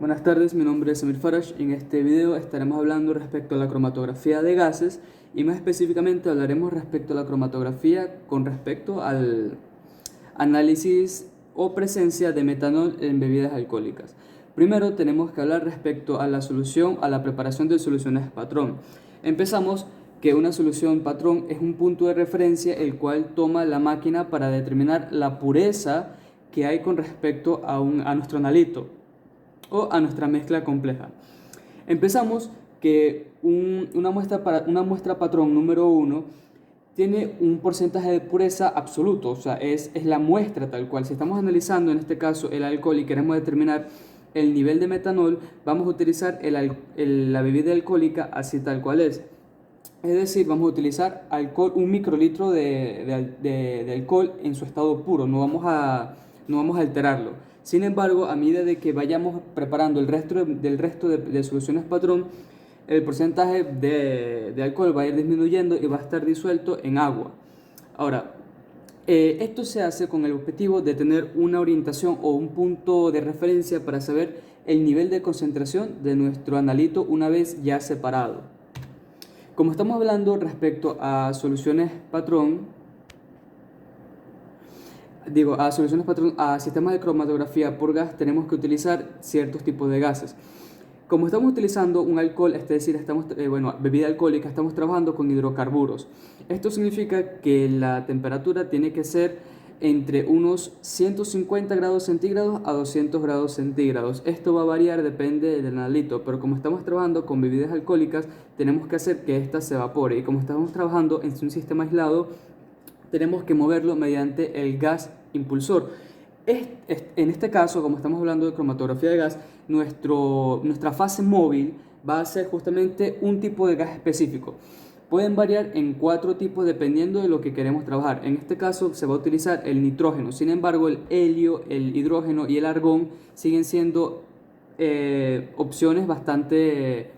Buenas tardes, mi nombre es Samir Faraj. En este video estaremos hablando respecto a la cromatografía de gases y más específicamente hablaremos respecto a la cromatografía con respecto al análisis o presencia de metanol en bebidas alcohólicas. Primero tenemos que hablar respecto a la preparación de soluciones patrón. Empezamos que una solución patrón es un punto de referencia el cual toma la máquina para determinar la pureza que hay con respecto a nuestro analito o a nuestra mezcla compleja. Empezamos que una muestra patrón número 1 tiene un porcentaje de pureza absoluto, o sea, es la muestra tal cual. Si estamos analizando en este caso el alcohol y queremos determinar el nivel de metanol, vamos a utilizar la bebida alcohólica así tal cual es. Es decir, vamos a utilizar alcohol, un microlitro de alcohol en su estado puro, no vamos a alterarlo. Sin embargo, a medida de que vayamos preparando del resto de soluciones patrón, el porcentaje de alcohol va a ir disminuyendo y va a estar disuelto en agua. Ahora, esto se hace con el objetivo de tener una orientación o un punto de referencia para saber el nivel de concentración de nuestro analito una vez ya separado. Como estamos hablando respecto a soluciones patrón, a sistemas de cromatografía por gas, tenemos que utilizar ciertos tipos de gases. Como estamos utilizando un alcohol, es decir, bebida alcohólica, estamos trabajando con hidrocarburos. Esto significa que la temperatura tiene que ser entre unos 150 grados centígrados a 200 grados centígrados. Esto va a variar, depende del analito, pero como estamos trabajando con bebidas alcohólicas, tenemos que hacer que ésta se evapore. Y como estamos trabajando en un sistema aislado, tenemos que moverlo mediante el gas impulsor. En este caso, como estamos hablando de cromatografía de gas, nuestra fase móvil va a ser justamente un tipo de gas específico. Pueden variar en 4 tipos dependiendo de lo que queremos trabajar. En este caso se va a utilizar el nitrógeno. Sin embargo, el helio, el hidrógeno y el argón siguen siendo opciones bastante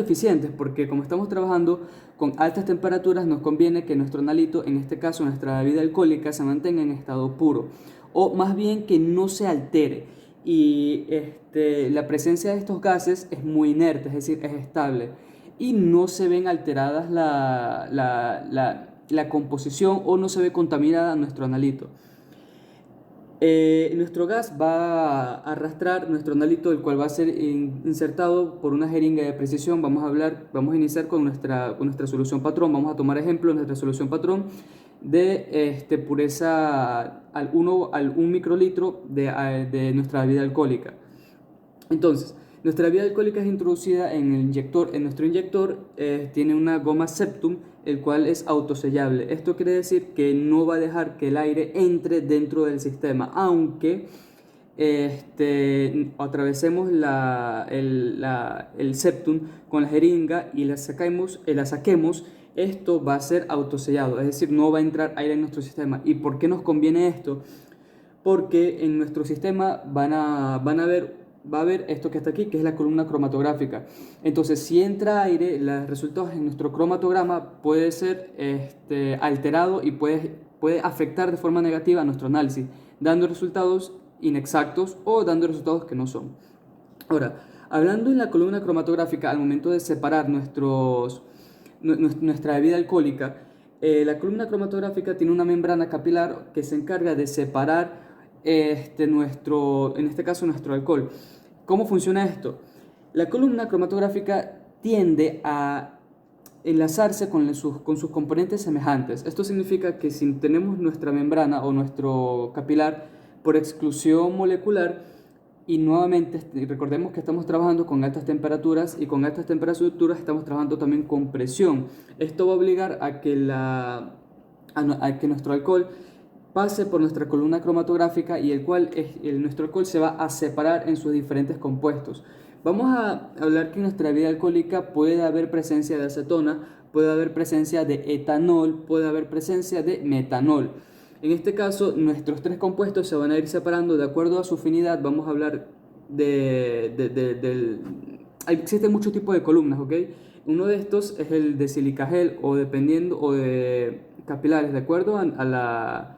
eficientes, porque como estamos trabajando con altas temperaturas, nos conviene que nuestro analito, en este caso nuestra bebida alcohólica, se mantenga en estado puro, o más bien que no se altere. Y la presencia de estos gases es muy inerte, es decir, es estable, y no se ven alteradas la composición o no se ve contaminada nuestro analito. Nuestro gas va a arrastrar nuestro analito, el cual va a ser insertado por una jeringa de precisión. Vamos a iniciar con nuestra solución patrón. Vamos a tomar ejemplo de nuestra solución patrón de pureza al 1 microlitro de nuestra bebida alcohólica. Entonces, nuestra bebida alcohólica es introducida en el inyector. En nuestro inyector tiene una goma septum, el cual es autosellable. Esto quiere decir que no va a dejar que el aire entre dentro del sistema, aunque atravesemos el septum con la jeringa y la saquemos, esto va a ser autosellado, es decir, no va a entrar aire en nuestro sistema. ¿Y por qué nos conviene esto? Porque en nuestro sistema va a haber esto que está aquí, que es la columna cromatográfica. Entonces, si entra aire, los resultados en nuestro cromatograma puede ser alterado y puede afectar de forma negativa a nuestro análisis, dando resultados inexactos o dando resultados que no son. Ahora, hablando en la columna cromatográfica, al momento de separar nuestra bebida alcohólica, la columna cromatográfica tiene una membrana capilar que se encarga de separar en este caso nuestro alcohol. ¿Cómo funciona esto? La columna cromatográfica tiende a enlazarse con sus componentes semejantes. Esto significa que si tenemos nuestra membrana o nuestro capilar por exclusión molecular, y nuevamente recordemos que estamos trabajando con altas temperaturas, y con altas temperaturas estamos trabajando también con presión. Esto va a obligar a que nuestro alcohol pase por nuestra columna cromatográfica y nuestro alcohol se va a separar en sus diferentes compuestos. Vamos a hablar que en nuestra bebida alcohólica puede haber presencia de acetona, puede haber presencia de etanol, puede haber presencia de metanol. En este caso, nuestros 3 compuestos se van a ir separando de acuerdo a su afinidad. Vamos a hablar existen muchos tipos de columnas, ¿ok? Uno de estos es el de silicagel o de capilares, de acuerdo a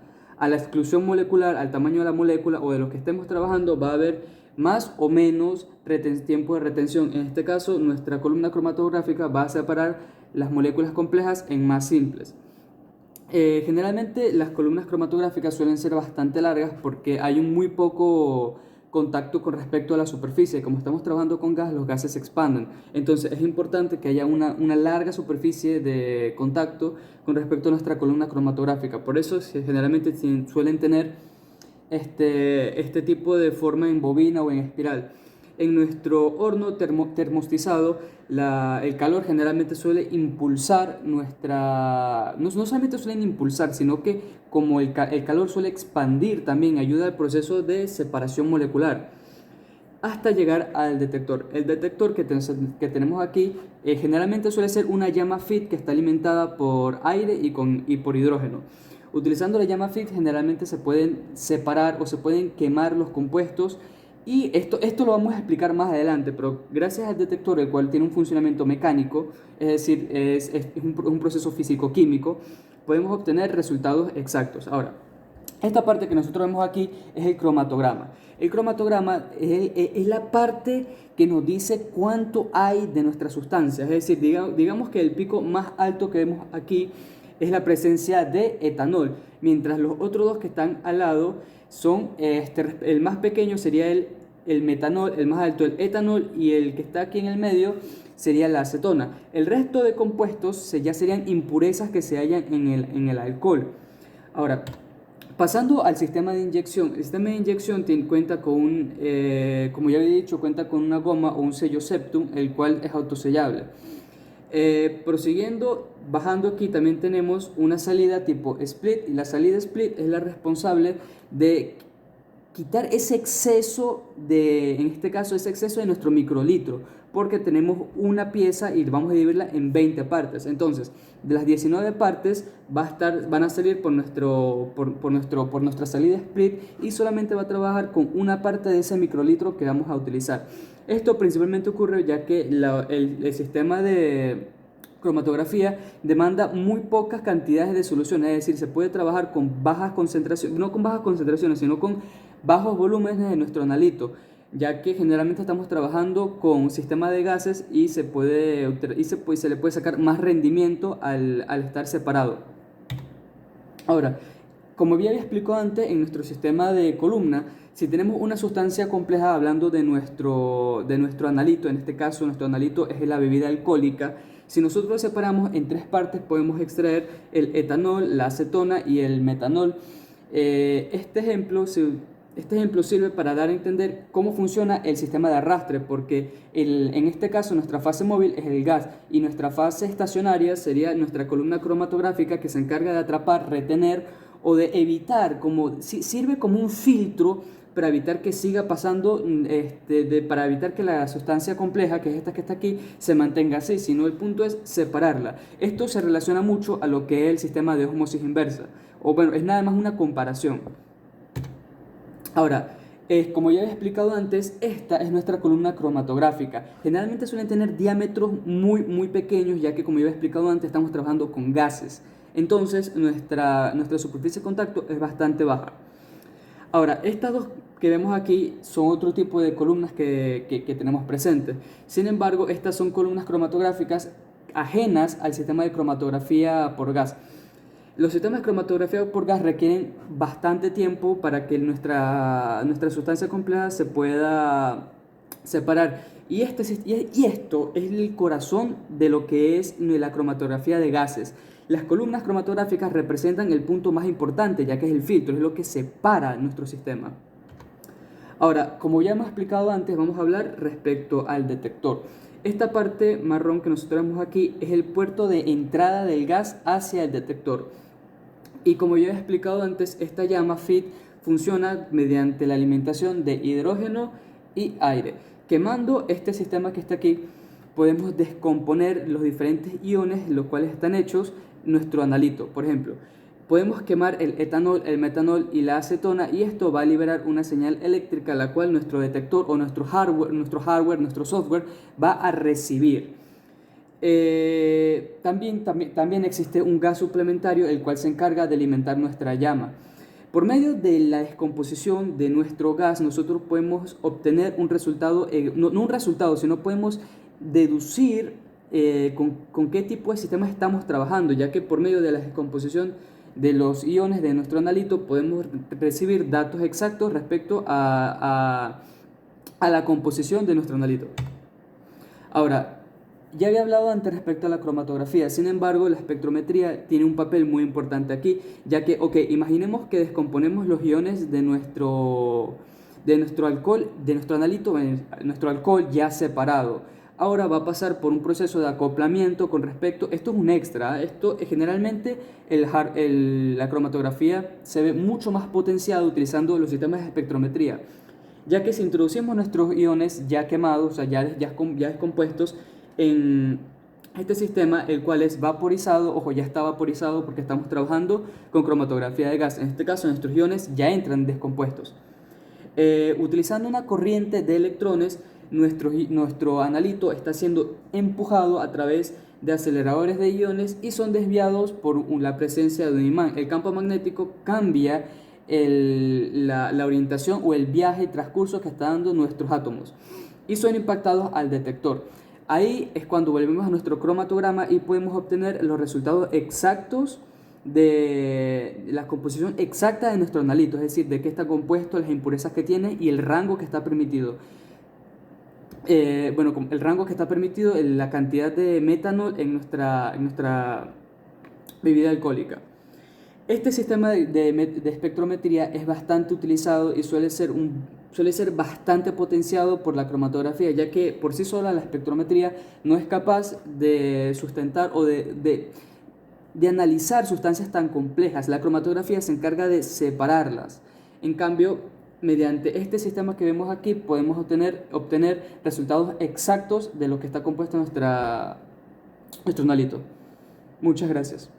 la exclusión molecular, al tamaño de la molécula o de lo que estemos trabajando, va a haber más o menos tiempo de retención. En este caso, nuestra columna cromatográfica va a separar las moléculas complejas en más simples. Generalmente las columnas cromatográficas suelen ser bastante largas porque hay un muy poco contacto con respecto a la superficie. Como estamos trabajando con gas, los gases se expanden. Entonces es importante que haya una larga superficie de contacto con respecto a nuestra columna cromatográfica. Por eso generalmente suelen tener este tipo de forma en bobina o en espiral. En nuestro horno termostizado, el calor generalmente suele impulsar no solamente suelen impulsar, sino que como el calor suele expandir también, ayuda al proceso de separación molecular hasta llegar al detector. El detector que tenemos aquí generalmente suele ser una llama FIT que está alimentada por aire y por hidrógeno. Utilizando la llama FIT generalmente se pueden separar o se pueden quemar los compuestos, y esto lo vamos a explicar más adelante, pero gracias al detector, el cual tiene un funcionamiento mecánico, es decir, es un proceso físico-químico, podemos obtener resultados exactos. Ahora, esta parte que nosotros vemos aquí es el cromatograma. El cromatograma es la parte que nos dice cuánto hay de nuestra sustancia. Es decir, digamos que el pico más alto que vemos aquí es la presencia de etanol, mientras los otros dos que están al lado son, el más pequeño sería el metanol, el más alto el etanol, y el que está aquí en el medio sería la acetona. El resto de compuestos ya serían impurezas que se hallan en el alcohol. Ahora, pasando al sistema de inyección, el sistema de inyección cuenta con como ya había dicho, cuenta con una goma o un sello septum, el cual es autosellable. Prosiguiendo, bajando aquí también tenemos una salida tipo split, y la salida split es la responsable de quitar ese exceso en este caso, ese exceso de nuestro microlitro, porque tenemos una pieza y vamos a dividirla en 20 partes. Entonces, de las 19 partes van a salir por nuestra salida split, y solamente va a trabajar con una parte de ese microlitro que vamos a utilizar. Esto principalmente ocurre ya que el sistema de cromatografía demanda muy pocas cantidades de solución, es decir, se puede trabajar con bajas concentraciones, no con bajas concentraciones, sino con bajos volúmenes de nuestro analito, ya que generalmente estamos trabajando con un sistema de gases y se le puede sacar más rendimiento al estar separado. Ahora, como ya había explicado antes, en nuestro sistema de columna, si tenemos una sustancia compleja, hablando de nuestro analito, en este caso nuestro analito es la bebida alcohólica, si nosotros lo separamos en tres partes, podemos extraer el etanol, la acetona y el metanol. Este ejemplo sirve para dar a entender cómo funciona el sistema de arrastre, porque en este caso nuestra fase móvil es el gas y nuestra fase estacionaria sería nuestra columna cromatográfica, que se encarga de atrapar, retener o de evitar, sirve como un filtro para evitar que siga pasando, para evitar que la sustancia compleja, que es esta que está aquí, se mantenga así, sino el punto es separarla. Esto se relaciona mucho a lo que es el sistema de ósmosis inversa, o bueno, es nada más una comparación. Ahora, como ya he explicado antes, esta es nuestra columna cromatográfica. Generalmente suelen tener diámetros muy, muy pequeños, ya que, como ya he explicado antes, estamos trabajando con gases. Entonces, nuestra superficie de contacto es bastante baja. Ahora, estas dos que vemos aquí son otro tipo de columnas que tenemos presentes. Sin embargo, estas son columnas cromatográficas ajenas al sistema de cromatografía por gas. Los sistemas de cromatografía por gas requieren bastante tiempo para que nuestra sustancia compleja se pueda separar. Y esto es el corazón de lo que es la cromatografía de gases. Las columnas cromatográficas representan el punto más importante, ya que es el filtro, es lo que separa nuestro sistema. Ahora, como ya hemos explicado antes, vamos a hablar respecto al detector. Esta parte marrón que nosotros vemos aquí es el puerto de entrada del gas hacia el detector. Y como ya he explicado antes, esta llama FIT funciona mediante la alimentación de hidrógeno y aire. Quemando este sistema que está aquí, podemos descomponer los diferentes iones, los cuales están hechos nuestro analito. Por ejemplo, podemos quemar el etanol, el metanol y la acetona, y esto va a liberar una señal eléctrica, la cual nuestro detector o nuestro software va a recibir. También existe un gas suplementario, el cual se encarga de alimentar nuestra llama. Por medio de la descomposición de nuestro gas, nosotros podemos obtener un resultado, no un resultado, sino podemos deducir con qué tipo de sistema estamos trabajando, ya que por medio de la descomposición de los iones de nuestro analito podemos recibir datos exactos respecto a la composición de nuestro analito. Ahora, ya había hablado antes respecto a la cromatografía, sin embargo, la espectrometría tiene un papel muy importante aquí, ya que, imaginemos que descomponemos los iones de nuestro alcohol, de nuestro analito, nuestro alcohol ya separado. Ahora va a pasar por un proceso de acoplamiento con respecto, esto es un extra, esto generalmente la cromatografía se ve mucho más potenciado utilizando los sistemas de espectrometría, ya que si introducimos nuestros iones ya quemados, o sea, ya descompuestos, en este sistema, el cual es vaporizado, ojo, ya está vaporizado porque estamos trabajando con cromatografía de gas. En este caso, nuestros iones ya entran descompuestos. Utilizando una corriente de electrones, nuestro analito está siendo empujado a través de aceleradores de iones y son desviados por la presencia de un imán. El campo magnético cambia la orientación o el viaje y transcurso que están dando nuestros átomos y son impactados al detector. Ahí es cuando volvemos a nuestro cromatograma y podemos obtener los resultados exactos de la composición exacta de nuestro analito, es decir, de qué está compuesto, las impurezas que tiene y el rango que está permitido. El rango que está permitido, la cantidad de metanol en nuestra bebida alcohólica. Este sistema de espectrometría es bastante utilizado y suele ser bastante potenciado por la cromatografía, ya que por sí sola la espectrometría no es capaz de sustentar o de analizar sustancias tan complejas. La cromatografía se encarga de separarlas. En cambio, mediante este sistema que vemos aquí podemos obtener resultados exactos de lo que está compuesto nuestro analito. Muchas gracias.